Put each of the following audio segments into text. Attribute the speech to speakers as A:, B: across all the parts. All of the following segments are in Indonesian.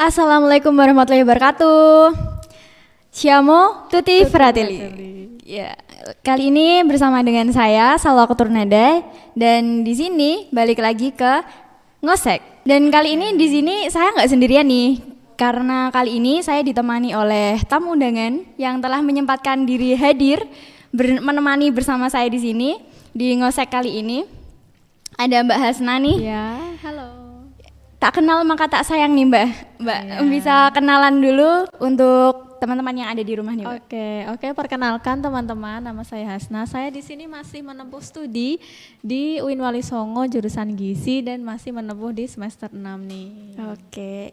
A: Assalamualaikum warahmatullahi wabarakatuh. Siamo tutti fratelli. Ya, kali ini bersama dengan saya Salwa Kuturnada dan di sini balik lagi ke Ngosek. Dan kali ini di sini saya nggak sendirian nih, karena kali ini saya ditemani oleh tamu undangan yang telah menyempatkan diri hadir menemani bersama saya di sini di Ngosek kali ini. Ada Mbak Hasna nih.
B: Ya, halo.
A: Tak kenal maka tak sayang nih Mbak. Bisa kenalan dulu untuk teman-teman yang ada di rumah nih Mbak.
B: Oke, perkenalkan teman-teman, nama saya Hasna. Saya di sini masih menempuh studi di UIN Wali Songo jurusan Gizi dan masih menempuh di semester 6 nih.
A: Oke.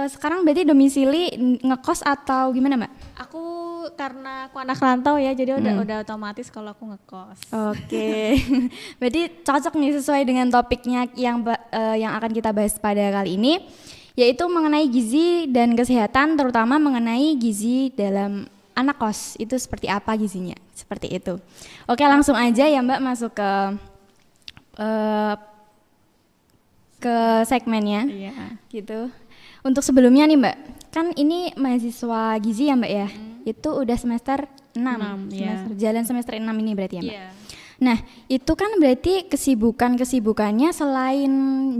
A: Sekarang berarti domisili ngekos atau gimana Mbak?
B: Aku karena aku anak rantau ya, jadi udah otomatis kalau aku ngekos.
A: Oke. Berarti cocok nih sesuai dengan topiknya yang akan kita bahas pada kali ini, yaitu mengenai gizi dan kesehatan, terutama mengenai gizi dalam anak kos. Itu seperti apa gizinya? Seperti itu. Oke, langsung aja ya Mbak masuk ke segmennya.
B: Iya.
A: Gitu. Untuk sebelumnya nih Mbak, kan ini mahasiswa gizi ya Mbak ya? Itu udah semester 6 jalan semester 6 ini berarti ya Mbak?
B: Iya.
A: Nah, itu kan berarti kesibukannya selain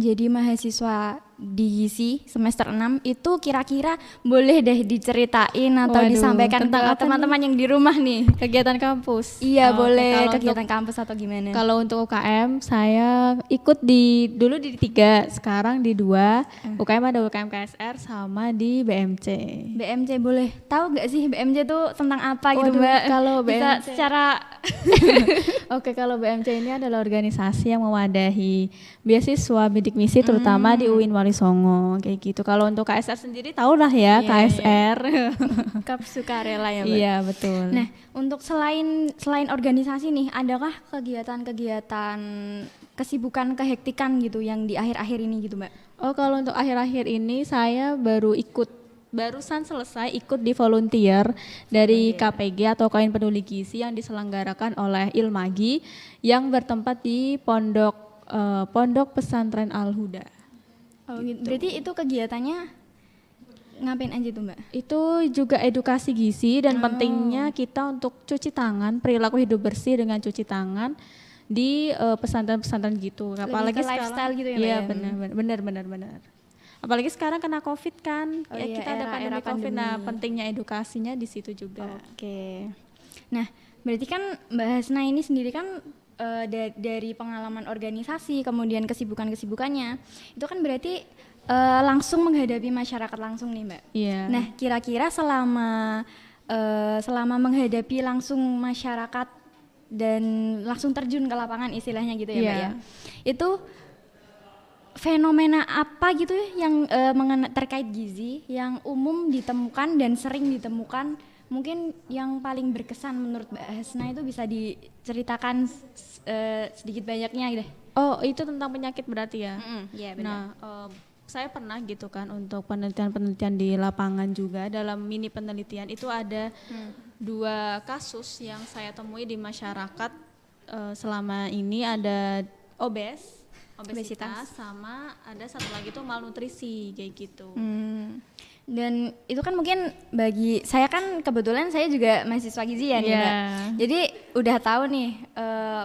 A: jadi mahasiswa di gizi semester 6 itu kira-kira boleh deh diceritain atau disampaikan ke teman-teman yang di rumah nih.
B: Kegiatan kampus.
A: Iya, boleh kegiatan kampus atau gimana?
B: Kalau untuk UKM saya ikut dulu di 3, sekarang di 2. UKM ada UKM KSR sama di BMC.
A: BMC boleh tahu nggak sih BMC itu tentang apa gitu Mbak?
B: Kalau
A: bisa
B: BMC
A: secara
B: Oke, kalau BMC ini adalah organisasi yang mewadahi beasiswa bidik misi terutama di UIN Wali Songo kayak gitu. Kalau untuk KSR sendiri tahu lah ya, KSR.
A: Kap Sukarela ya Mbak?
B: Iya, betul.
A: Nah, untuk selain organisasi nih, adakah kegiatan kesibukan kehektikan gitu yang di akhir-akhir ini gitu Mbak?
B: Oh, kalau untuk akhir-akhir ini saya barusan selesai ikut di volunteer dari KPG atau Kain Peduli Gizi yang diselenggarakan oleh Ilmagi yang bertempat di Pondok Pesantren Al-Huda.
A: Oh, gitu. Berarti itu kegiatannya ngapain aja tuh Mbak?
B: Itu juga edukasi gizi dan pentingnya kita untuk cuci tangan, perilaku hidup bersih dengan cuci tangan di pesantren-pesantren gitu. Apalagi
A: sekarang lifestyle gitu ya Mbak?
B: Iya, benar. Apalagi sekarang kena COVID kan, kita ada pandemi COVID, nah pentingnya edukasinya di situ juga.
A: Oke. Nah, berarti kan Mbak Hasna ini sendiri kan dari pengalaman organisasi, kemudian kesibukannya, itu kan berarti langsung menghadapi masyarakat langsung nih Mbak.
B: Iya.
A: Nah, kira-kira selama menghadapi langsung masyarakat dan langsung terjun ke lapangan istilahnya gitu ya Mbak ya, itu fenomena apa gitu yang terkait gizi yang umum ditemukan dan sering ditemukan, mungkin yang paling berkesan menurut Mbak Hasna itu bisa diceritakan sedikit banyaknya deh.
B: Oh, itu tentang penyakit berarti ya?
A: Iya, benar.
B: Nah, saya pernah gitu kan untuk penelitian di lapangan juga, dalam mini penelitian itu ada 2 kasus yang saya temui di masyarakat selama ini, ada obesitas sama ada satu lagi tuh malnutrisi kayak gitu.
A: Dan itu kan mungkin bagi saya kan kebetulan saya juga mahasiswa gizi ya nih Mbak. Jadi udah tahu nih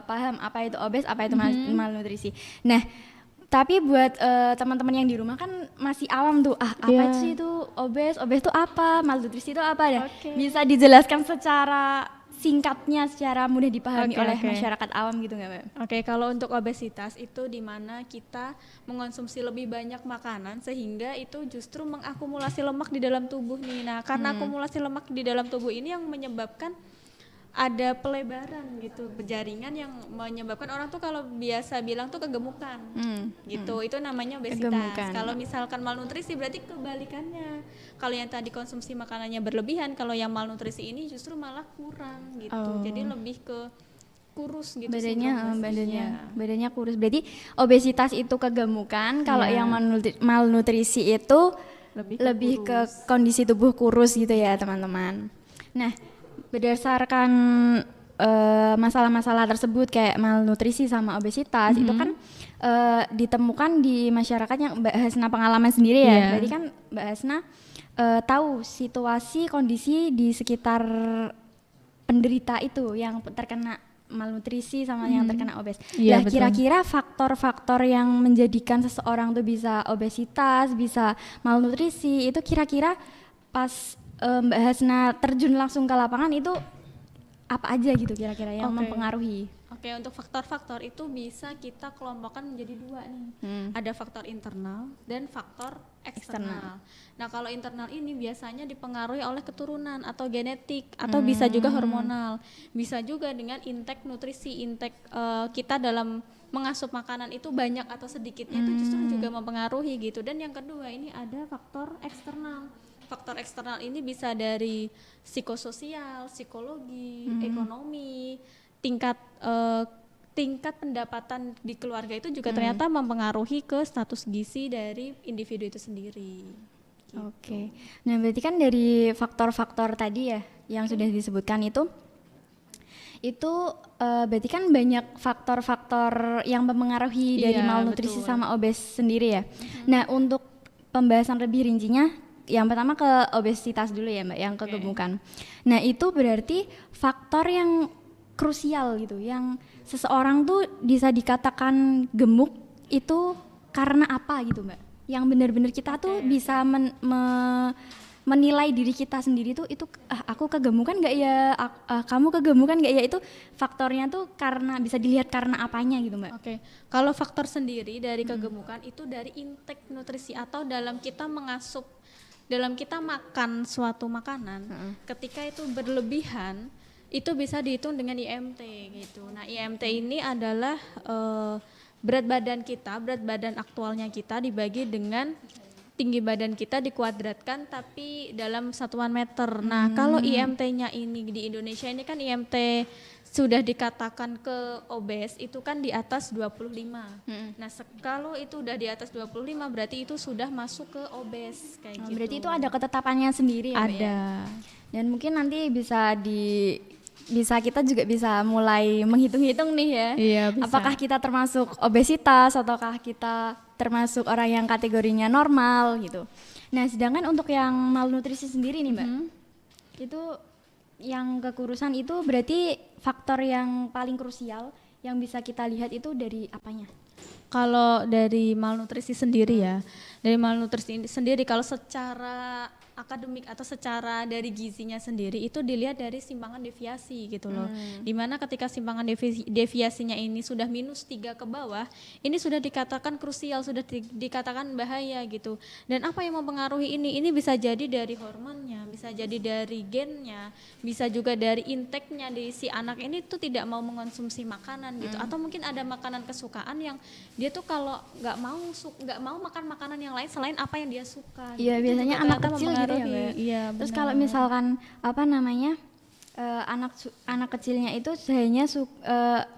A: paham apa itu obes, apa itu malnutrisi. Nah, tapi buat teman-teman yang di rumah kan masih awam tuh, apa sih itu obes itu apa, malnutrisi itu apa ya? Bisa dijelaskan secara singkatnya, secara mudah dipahami oleh masyarakat awam gitu nggak Mbak?
B: Oke, kalau untuk obesitas itu di mana kita mengonsumsi lebih banyak makanan sehingga itu justru mengakumulasi lemak di dalam tubuh nih. Nah, karena akumulasi lemak di dalam tubuh ini yang menyebabkan ada pelebaran gitu, jaringan yang menyebabkan orang tuh kalau biasa bilang tuh kegemukan gitu. Itu namanya obesitas. Kalau misalkan malnutrisi berarti kebalikannya. Kalau yang tadi konsumsi makanannya berlebihan, kalau yang malnutrisi ini justru malah kurang gitu. Jadi lebih ke kurus gitu,
A: badannya kurus. Berarti obesitas itu kegemukan, kalau yang malnutrisi itu lebih ke kondisi tubuh kurus gitu ya teman-teman. Nah, berdasarkan masalah-masalah tersebut kayak malnutrisi sama obesitas itu kan ditemukan di masyarakat yang Mbak Hasna pengalaman sendiri ya.
B: Iya.
A: Berarti kan Mbak Hasna tahu situasi kondisi di sekitar penderita itu yang terkena malnutrisi sama yang terkena obes.
B: Iya,
A: Nah,
B: betul.
A: kira-kira faktor-faktor yang menjadikan seseorang tuh bisa obesitas, bisa malnutrisi itu kira-kira pas Mbak Hasna terjun langsung ke lapangan itu apa aja gitu kira-kira yang
B: Oke.
A: mempengaruhi?
B: Oke, untuk faktor-faktor itu bisa kita kelompokkan menjadi dua nih. Ada faktor internal dan faktor eksternal. Nah, kalau internal ini biasanya dipengaruhi oleh keturunan atau genetik atau bisa juga hormonal. Bisa juga dengan intake nutrisi, intake kita dalam mengasup makanan itu banyak atau sedikitnya itu justru juga mempengaruhi gitu. Dan yang kedua ini ada faktor eksternal. Faktor eksternal ini bisa dari psikososial, psikologi, ekonomi, tingkat pendapatan di keluarga itu juga ternyata mempengaruhi ke status gizi dari individu itu sendiri.
A: Oke. Nah, berarti kan dari faktor-faktor tadi ya yang sudah disebutkan itu berarti kan banyak faktor-faktor yang mempengaruhi dari
B: Iya,
A: malnutrisi
B: betul.
A: sama obes sendiri ya. Nah, untuk pembahasan lebih rincinya yang pertama ke obesitas dulu ya Mbak, yang kegemukan. Nah, itu berarti faktor yang krusial gitu, yang seseorang tuh bisa dikatakan gemuk itu karena apa gitu Mbak? Yang benar-benar kita tuh bisa menilai diri kita sendiri tuh itu aku kegemukan nggak ya, kamu kegemukan nggak ya, itu faktornya tuh karena bisa dilihat karena apanya gitu Mbak?
B: Oke, kalau faktor sendiri dari kegemukan itu dari intake nutrisi atau dalam kita mengasup, dalam kita makan suatu makanan, ketika itu berlebihan, itu bisa dihitung dengan IMT gitu. Nah, IMT ini adalah berat badan kita, berat badan aktualnya kita dibagi dengan tinggi badan kita dikuadratkan tapi dalam satuan meter. Nah, kalau IMT-nya ini di Indonesia ini kan IMT sudah dikatakan ke obes itu kan di atas 25. Nah, kalau itu udah di atas 25 berarti itu sudah masuk ke obes kayak gitu.
A: Berarti itu ada ketetapannya sendiri ya Mbak, ya?
B: Ada.
A: Dan mungkin nanti kita juga bisa mulai menghitung-hitung nih ya.
B: Iya, bisa.
A: Apakah kita termasuk obesitas ataukah kita termasuk orang yang kategorinya normal gitu. Nah, sedangkan untuk yang malnutrisi sendiri nih Mbak, itu yang kekurusan itu berarti faktor yang paling krusial yang bisa kita lihat itu dari apanya?
B: Kalau dari malnutrisi sendiri ya, dari malnutrisi sendiri kalau secara akademik atau secara dari gizinya sendiri itu dilihat dari simpangan deviasi gitu loh. Dimana ketika simpangan deviasinya ini sudah -3 ke bawah, ini sudah dikatakan krusial, sudah dikatakan bahaya gitu. Dan apa yang mempengaruhi ini? Ini bisa jadi dari hormonnya, bisa jadi dari gennya, bisa juga dari intake-nya di si anak ini tuh tidak mau mengonsumsi makanan gitu. Atau mungkin ada makanan kesukaan yang dia tuh kalau nggak mau makan makanan yang lain selain apa yang dia suka.
A: Iya,
B: Itu
A: biasanya
B: juga
A: anak
B: ternyata
A: kecil gitu ya Mbak.
B: Iya,
A: Terus
B: benar.
A: kalau misalkan anak kecilnya itu hanya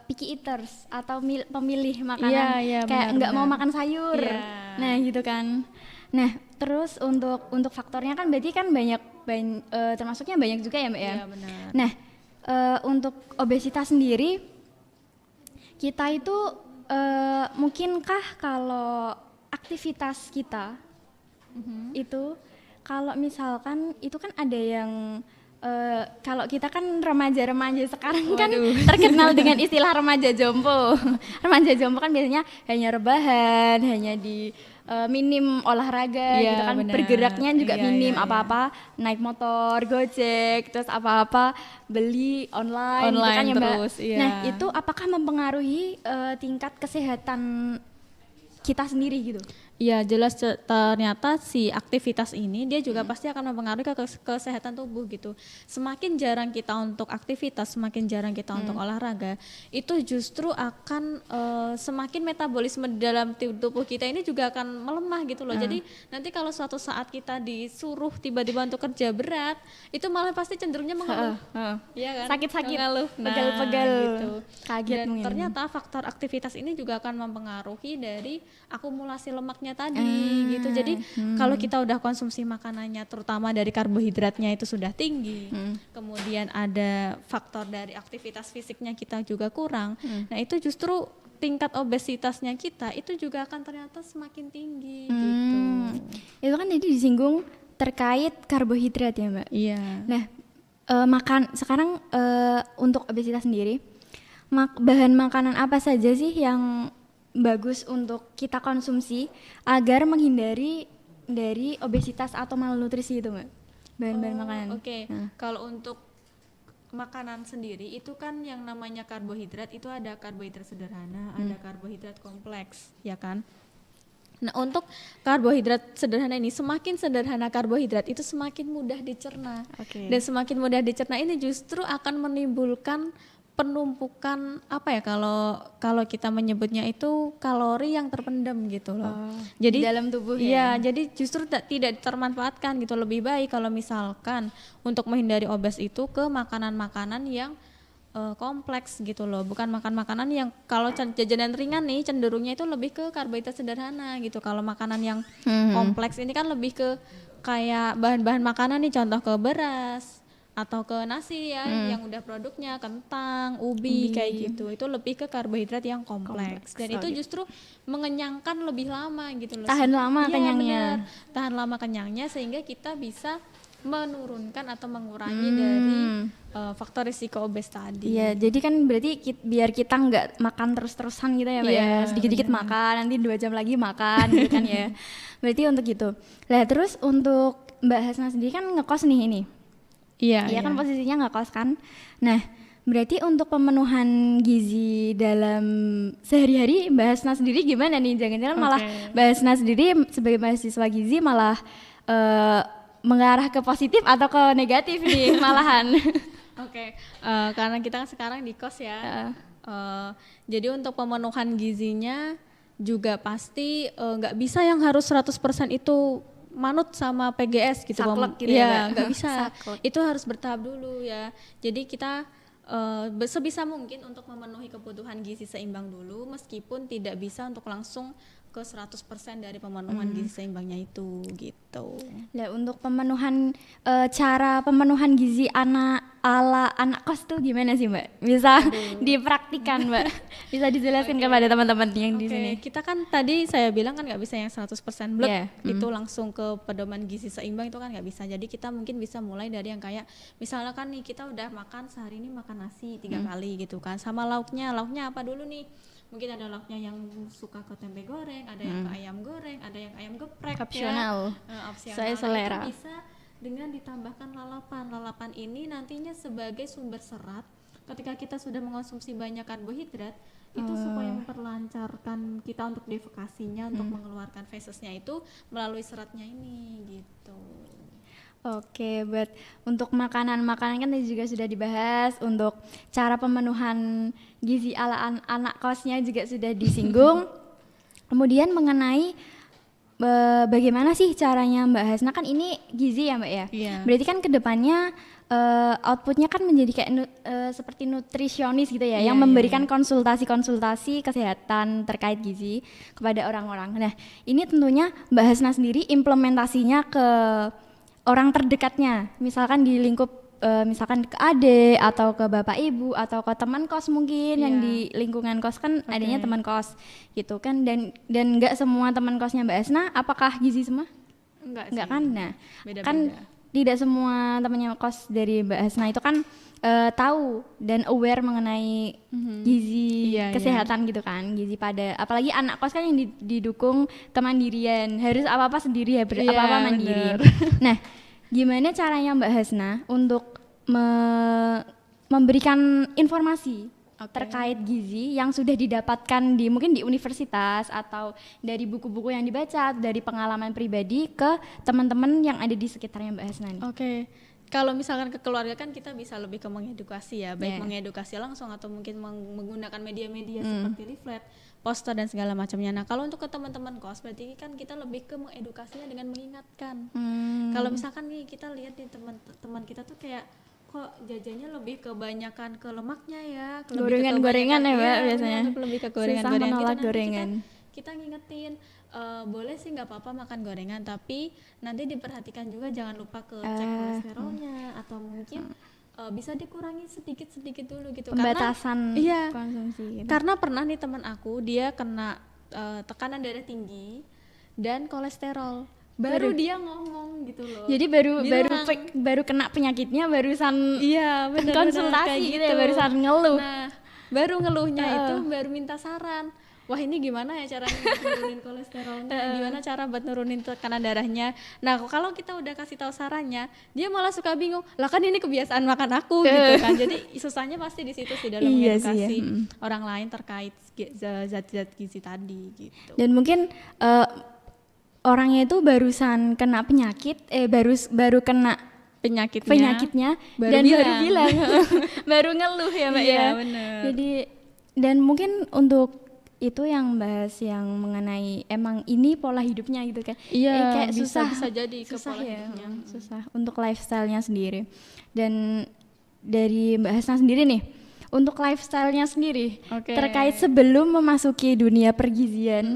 A: picky eaters atau pemilih makanan,
B: Iya,
A: kayak nggak mau
B: benar-benar.
A: makan sayur.
B: Iya.
A: Nah, gitu kan. Nah, terus untuk faktornya kan berarti kan termasuknya banyak juga ya Mbak ya.
B: Iya, benar.
A: Nah, untuk obesitas sendiri kita itu mungkinkah kalau aktivitas kita itu kalau misalkan itu kan ada yang kalau kita kan remaja-remaja sekarang kan terkenal dengan istilah remaja jompo. Remaja jompo kan biasanya hanya rebahan, hanya di minim olahraga
B: Iya,
A: gitu kan,
B: benar.
A: bergeraknya juga
B: Iya,
A: minim,
B: iya,
A: apa-apa naik motor, gojek, terus apa-apa beli online gitu kan ya Mbak.
B: terus, iya.
A: Nah, itu apakah mempengaruhi tingkat kesehatan kita sendiri gitu?
B: Iya, jelas ternyata si aktivitas ini dia juga pasti akan mempengaruhi ke kesehatan tubuh gitu. Semakin jarang kita untuk aktivitas, semakin jarang kita untuk olahraga, itu justru akan semakin metabolisme di dalam tubuh kita ini juga akan melemah gitu loh. Jadi nanti kalau suatu saat kita disuruh tiba-tiba untuk kerja berat, itu malah pasti cenderungnya mengeluh. Iya kan?
A: Sakit-sakit,
B: Mengeluh.
A: pegel-pegel,
B: gitu.
A: kaget
B: Dan
A: mungkin.
B: ternyata faktor aktivitas ini juga akan mempengaruhi dari akumulasi lemaknya tadi gitu. Jadi kalau kita udah konsumsi makanannya terutama dari karbohidratnya itu sudah tinggi, kemudian ada faktor dari aktivitas fisiknya kita juga kurang. Nah, itu justru tingkat obesitasnya kita itu juga akan ternyata semakin tinggi gitu.
A: Itu kan tadi disinggung terkait karbohidrat ya Mbak.
B: Iya.
A: Nah, sekarang untuk obesitas sendiri, bahan makanan apa saja sih yang bagus untuk kita konsumsi agar menghindari dari obesitas atau malnutrisi itu Mbak? Bahan-bahan makanan.
B: Oke. Kalau untuk makanan sendiri itu kan yang namanya karbohidrat itu ada karbohidrat sederhana, ada karbohidrat kompleks, ya kan? Nah, untuk karbohidrat sederhana ini, semakin sederhana karbohidrat itu semakin mudah dicerna.
A: Oke.
B: Dan semakin mudah dicerna ini justru akan menimbulkan penumpukan apa ya, kalau kita menyebutnya itu kalori yang terpendam gitu loh. Jadi
A: di dalam tubuh
B: ya. Jadi justru tidak termanfaatkan gitu. Lebih baik kalau misalkan untuk menghindari obes itu ke makanan-makanan yang kompleks gitu loh, bukan makan makanan yang kalau jajanan ringan nih cenderungnya itu lebih ke karbohidrat sederhana gitu. Kalau makanan yang kompleks ini kan lebih ke kayak bahan-bahan makanan nih, contoh ke beras atau ke nasi ya, yang udah produknya kentang, ubi kayak gitu. Itu lebih ke karbohidrat yang kompleks. Dan itu justru mengenyangkan lebih lama gitu loh.
A: Tahan lama kenyangnya.
B: Bener. Tahan lama kenyangnya sehingga kita bisa menurunkan atau mengurangi dari faktor risiko obes tadi.
A: Iya, jadi kan berarti biar kita nggak makan terus-terusan gitu ya Mbak ya, sedikit-sedikit makan, nanti 2 jam lagi makan gitu kan ya. Berarti untuk itu. Nah terus untuk Mbak Hasna sendiri kan ngekos nih ini.
B: Iya
A: kan posisinya ngekos kan. Nah berarti untuk pemenuhan gizi dalam sehari-hari Mbak Hasna sendiri gimana nih? Jangan-jangan malah Mbak Hasna sendiri sebagai mahasiswa gizi malah mengarah ke positif atau ke negatif nih malahan.
B: Karena kita kan sekarang di kos ya. Jadi untuk pemenuhan gizinya juga pasti nggak bisa yang harus 100% itu manut sama PGS gitu.
A: Saklek gitu ya,
B: nggak bisa.
A: Saklek.
B: Itu harus bertahap dulu ya. Jadi kita sebisa mungkin untuk memenuhi kebutuhan gizi seimbang dulu, meskipun tidak bisa untuk langsung ke 100% dari pemenuhan gizi seimbangnya itu gitu.
A: Nah untuk pemenuhan cara pemenuhan gizi ala anak kos tuh gimana sih Mbak? Bisa dipraktikan Mbak? Bisa dijelaskan kepada teman-teman yang di sini?
B: Kita kan tadi saya bilang kan nggak bisa yang 100% blek itu langsung ke pedoman gizi seimbang, itu kan nggak bisa. Jadi kita mungkin bisa mulai dari yang kayak misalnya kan nih kita udah makan sehari ini makan nasi 3 kali gitu kan, sama lauknya apa dulu nih? Mungkin ada lauknya yang suka ke tempe goreng, ada yang ke ayam goreng, ada yang ayam geprek
A: opsional.
B: Opsional.
A: Saya selera.
B: Itu bisa dengan ditambahkan lalapan. Lalapan ini nantinya sebagai sumber serat ketika kita sudah mengonsumsi banyak karbohidrat, itu supaya memperlancarkan kita untuk defekasinya, untuk mengeluarkan fesesnya itu melalui seratnya ini gitu.
A: Oke, buat untuk makanan-makanan kan tadi juga sudah dibahas, untuk cara pemenuhan gizi ala anak kosnya juga sudah disinggung. Kemudian mengenai bagaimana sih caranya Mbak Hasna, kan ini gizi ya Mbak ya?
B: Iya.
A: Berarti kan kedepannya outputnya kan menjadi kayak seperti nutrisionis gitu ya, yang memberikan konsultasi-konsultasi kesehatan terkait gizi kepada orang-orang. Nah ini tentunya Mbak Hasna sendiri implementasinya ke orang terdekatnya, misalkan di lingkup misalkan ke adik atau ke bapak ibu atau ke teman kos mungkin yang di lingkungan kos kan adanya teman kos gitu kan, dan nggak semua teman kosnya Mbak Hasna apakah gizi semua? Enggak kan? Nah
B: beda-beda.
A: Kan tidak semua temannya kos dari Mbak Hasna itu kan tahu dan aware mengenai gizi kesehatan gitu kan, gizi pada apalagi anak kos kan yang didukung kemandirian, harus apa-apa sendiri ya, apa-apa mandiri. Nah gimana caranya Mbak Hasna untuk memberikan informasi terkait gizi yang sudah didapatkan mungkin di universitas atau dari buku-buku yang dibaca, dari pengalaman pribadi ke teman-teman yang ada di sekitarnya Mbak Hasna nih?
B: Kalau misalkan ke keluarga kan kita bisa lebih ke mengedukasi ya, baik mengedukasi langsung atau mungkin menggunakan media-media seperti leaflet, poster dan segala macamnya. Nah kalau untuk ke teman-teman kos berarti kan kita lebih ke mengedukasinya dengan mengingatkan. Kalau misalkan nih kita lihat nih teman-teman kita tuh kayak kok jajannya lebih kebanyakan ke lemaknya ya,
A: gorengan-gorengan ya Mbak biasanya.
B: Lebih ke gorengan-gorengan
A: susah menolak
B: gitu.
A: gorengan.
B: Kita ngingetin boleh sih nggak apa-apa makan gorengan, tapi nanti diperhatikan juga jangan lupa ke cek kolesterolnya, atau mungkin bisa dikurangi sedikit-sedikit dulu gitu.
A: Pembatasan
B: iya,
A: konsumsi gitu.
B: karena pernah nih teman aku dia kena tekanan darah tinggi dan kolesterol, baru dia ngomong gitu loh.
A: Jadi baru kena penyakitnya barusan
B: iya benar
A: konsultasi gitu ya, barusan ngeluh.
B: Nah, baru ngeluhnya itu baru minta saran. Wah, ini gimana ya caranya buat nurunin kolesterolnya? Gimana cara buat nurunin tekanan darahnya? Nah, kalau kita udah kasih tahu sarannya, dia malah suka bingung. Lah kan ini kebiasaan makan aku gitu kan. Jadi susahnya pasti di situ sih dalam
A: Iya
B: mengedukasi
A: sih, ya.
B: orang lain terkait zat-zat gizi tadi gitu.
A: Dan mungkin orangnya itu barusan kena penyakit, baru kena penyakitnya
B: baru
A: dan baru bilang baru ngeluh ya Mbak
B: Iya,
A: ya.
B: bener.
A: Jadi dan mungkin untuk itu yang bahas yang mengenai emang ini pola hidupnya gitu kan.
B: Iya,
A: Kayak
B: bisa
A: susah
B: jadi ke
A: susah
B: pola
A: ya,
B: hidupnya.
A: susah untuk lifestyle-nya sendiri. Dan dari Mbak Hasna sendiri nih, untuk lifestyle-nya sendiri
B: Oke.
A: terkait sebelum memasuki dunia pergizian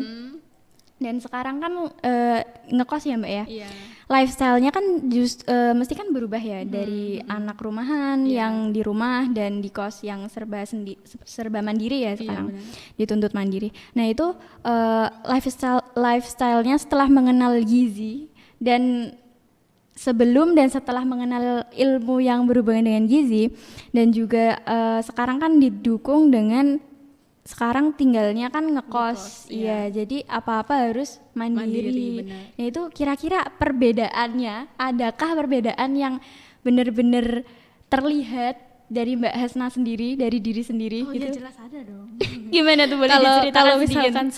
A: dan sekarang kan ngekos ya Mbak ya.
B: Iya.
A: Lifestyle-nya kan mesti kan berubah ya dari anak rumahan yang di rumah dan di kos yang serba mandiri ya sekarang, dituntut mandiri. Nah itu lifestyle-nya setelah mengenal gizi dan sebelum dan setelah mengenal ilmu yang berhubungan dengan gizi dan juga sekarang kan didukung dengan sekarang tinggalnya kan ngekos, iya. Jadi apa-apa harus mandiri.
B: benar.
A: Nah itu kira-kira perbedaannya, adakah perbedaan yang benar-benar terlihat dari Mbak Hasna sendiri, dari diri sendiri
B: Oh iya,
A: gitu?
B: jelas ada dong.
A: Gimana tuh, boleh diceritakan
B: Kalau
A: sedikit?
B: misalkan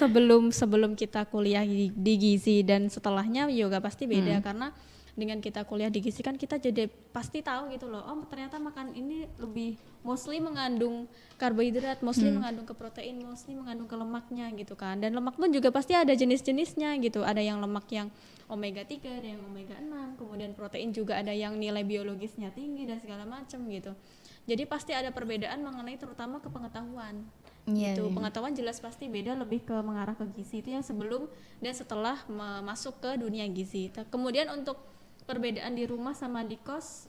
B: sebelum kita kuliah di gizi dan setelahnya juga pasti beda, karena dengan kita kuliah di gizi kan kita jadi pasti tahu gitu loh, oh ternyata makan ini lebih mostly mengandung karbohidrat, mostly mengandung ke protein, mostly mengandung ke lemaknya gitu kan. Dan lemak pun juga pasti ada jenis-jenisnya gitu, ada yang lemak yang omega 3, ada yang omega 6, kemudian protein juga ada yang nilai biologisnya tinggi dan segala macam gitu. Jadi pasti ada perbedaan mengenai terutama ke pengetahuan.
A: Iya,
B: Itu
A: iya.
B: pengetahuan jelas pasti beda, lebih ke mengarah ke gizi, itu yang sebelum dan setelah masuk ke dunia gizi. Kemudian untuk perbedaan di rumah sama di kos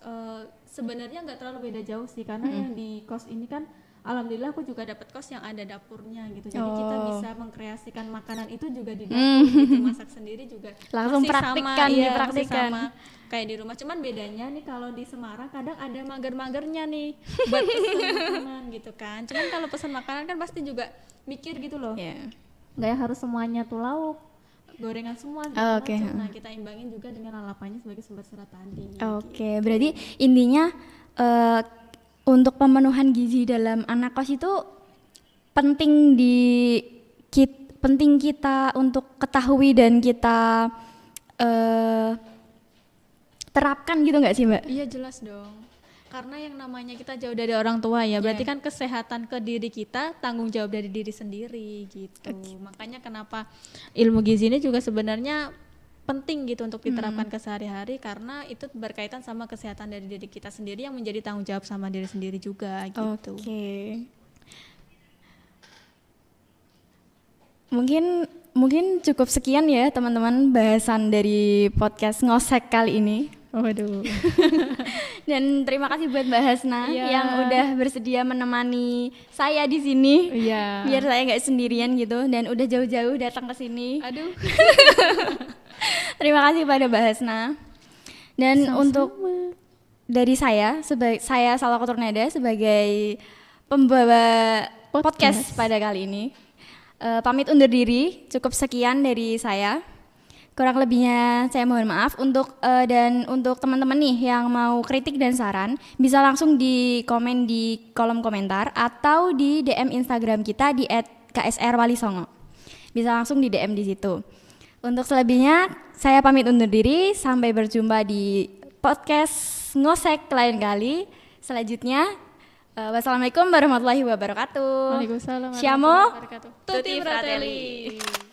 B: sebenarnya nggak terlalu beda jauh sih, karena yang di kos ini kan alhamdulillah aku juga dapat kos yang ada dapurnya gitu, jadi kita bisa mengkreasikan makanan itu juga di dapur gitu, masak sendiri juga
A: Langsung
B: masih
A: praktikkan,
B: sama,
A: dipraktikkan.
B: masih sama kayak di rumah. Cuman bedanya nih kalau di Semarang kadang ada mager-magernya nih buat pesan makanan gitu kan. Cuman kalau pesan makanan kan pasti juga mikir gitu loh,
A: Iya.
B: nggak harus semuanya tuh lauk, gorengan semua
A: Oh, oke.
B: Nah kita imbangin juga dengan lalapannya sebagai sumber serat tadi.
A: Oke, berarti intinya untuk pemenuhan gizi dalam anak kos itu penting penting kita untuk ketahui dan kita terapkan gitu nggak sih Mbak?
B: Iya jelas dong. Karena yang namanya kita jauh dari orang tua ya, berarti kan kesehatan ke diri kita tanggung jawab dari diri sendiri gitu. Makanya kenapa ilmu gizi ini juga sebenarnya penting gitu untuk diterapkan ke sehari-hari, karena itu berkaitan sama kesehatan dari diri kita sendiri yang menjadi tanggung jawab sama diri sendiri juga gitu.
A: Oke. Mungkin cukup sekian ya teman-teman bahasan dari podcast Ngosek kali ini.
B: Waduh.
A: Dan terima kasih buat Mbak Hasna
B: Iya.
A: yang udah bersedia menemani saya di sini.
B: Iya.
A: Biar saya nggak sendirian gitu dan udah jauh-jauh datang ke sini.
B: Aduh.
A: Terima kasih pada Mbak Hasna. Dan untuk dari saya Salwa Turnada sebagai pembawa podcast pada kali ini pamit undur diri. Cukup sekian dari saya. Kurang lebihnya saya mohon maaf. Dan untuk teman-teman nih yang mau kritik dan saran bisa langsung di komen di kolom komentar atau di DM Instagram kita di @ksrwalisongo. Bisa langsung di DM di situ. Untuk selebihnya saya pamit undur diri, sampai berjumpa di podcast Ngosek lain kali. Selanjutnya wassalamualaikum warahmatullahi wabarakatuh.
B: Waalaikumsalam
A: Siamo
B: warahmatullahi wabarakatuh.
A: tutti fratelli.